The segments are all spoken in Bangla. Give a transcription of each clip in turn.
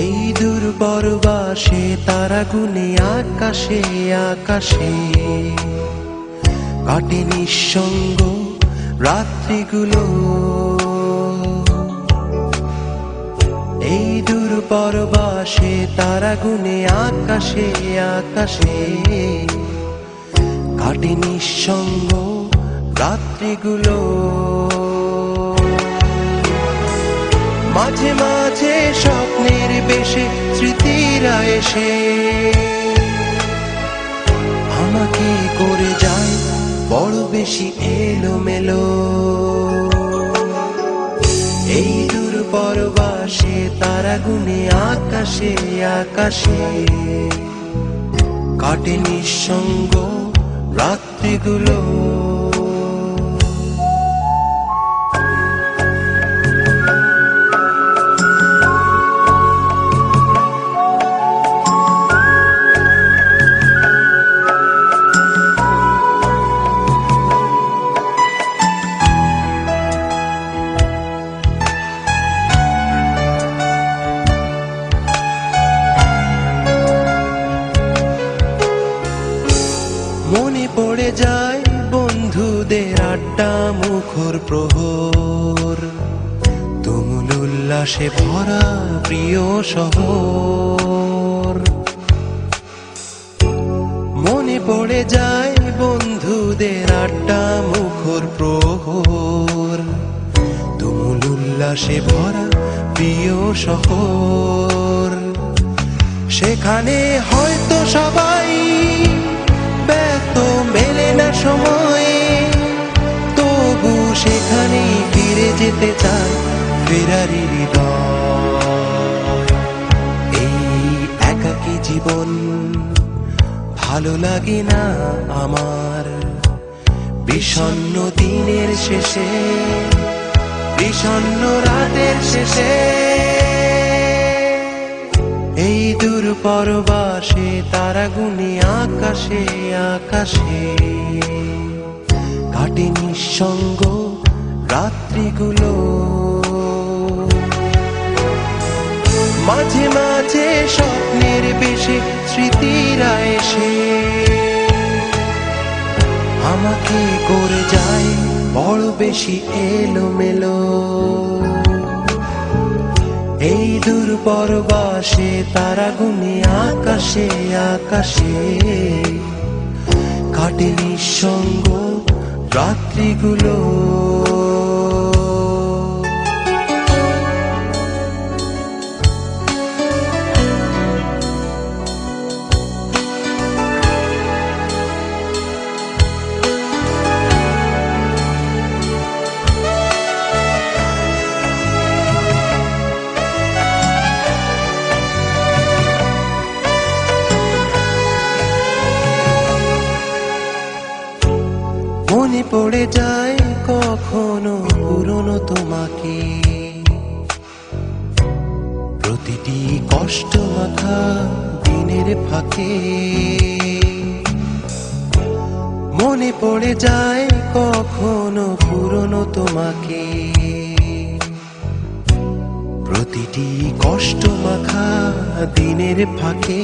এই দূর পরবাসে তারা গুনে আকাশে আকাশে কাটে নিঃসঙ্গ রাত্রিগুলো। এই দূর পরবাসে তারা গুনে আকাশে আকাশে কাটে নিঃসঙ্গ রাত্রিগুলো। মাঝে মাঝে স্বপ্নের বেশে স্মৃতিরা এসে আমাকে করে যায় বড় বেশি এলোমেলো। এই দূর পরবাসে তারা গুনে আকাশে আকাশে কাটে নিঃসঙ্গ রাত্রিগুলো। মনে পড়ে যায় বন্ধুদের আড্ডা মুখর প্রহর, তুমুল উল্লাসে ভরা প্রিয় শহর। মনে পড়ে যায় বন্ধুদের আড্ডা মুখর প্রহর, তুমুল উল্লাসে ভরা প্রিয় শহর। সেখানে হয়তো সবাই ব্যস্ত, মেলে না সময়, তবু সেখানেই ফিরে যেতে চায় ফেরারি হৃদয়। এই একাকী জীবন ভালো লাগে না আমার, বিষণ্ণ দিনের শেষে, বিষণ্ণ রাতের শেষে। এই দূর পরবাসে তারা গুনে আকাশে আকাশে কাটে নিঃসঙ্গ রাত্রিগুলো। মাঝে মাঝে স্বপ্নের বেশে স্মৃতিরা এসে আমাকে করে যায় বড় বেশি এলোমেলো। এই দূর পরবাসে তারা গুনে আকাশে আকাশে কাটে নিঃসঙ্গ রাত্রিগুলো। মনে পড়ে যায় কখনো পুরনো তোমাকে, প্রতিটি কষ্ট মাখা দিনের ফাঁকে। মনে পড়ে যায় কখনো পুরনো তোমাকে, প্রতিটি কষ্ট মাখা দিনের ফাঁকে।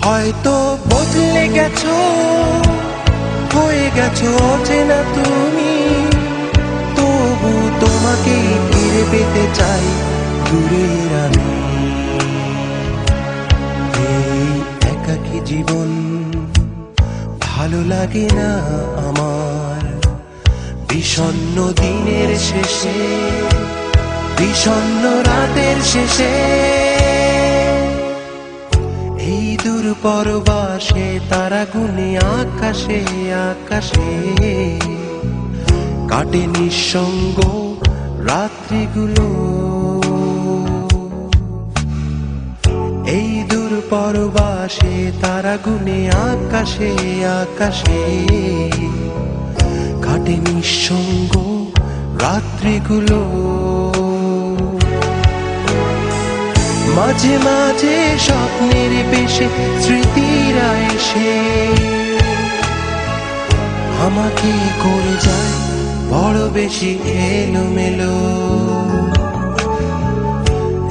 হয়তো বদলে গেছো, হয়ে গেছো অচেনা তুমি, তবু তোমাকে ফিরে পেতে চাই দূরের আমি। এই একাকী জীবন ভালো লাগে না আমার, বিষণ্ণ দিনের শেষে, বিষণ্ণ রাতের শেষে। এই দূর পরবাসে তারা গুনে আকাশে আকাশে কাটে নিঃসঙ্গ রাত্রিগুলো। এই দূর পরবাসে তারা গুনে আকাশে আকাশে কাটে নিঃসঙ্গ রাত্রিগুলো। মাঝে মাঝে স্বপ্নের বেশে স্মৃতিরা এসে আমাকে করে যায় বড় বেশি এলোমেলো।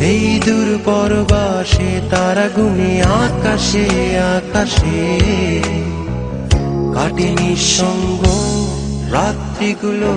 এই দূর পরবাসে তারা গুনে আকাশে আকাশে কাটে নিঃসঙ্গ রাত্রিগুলো।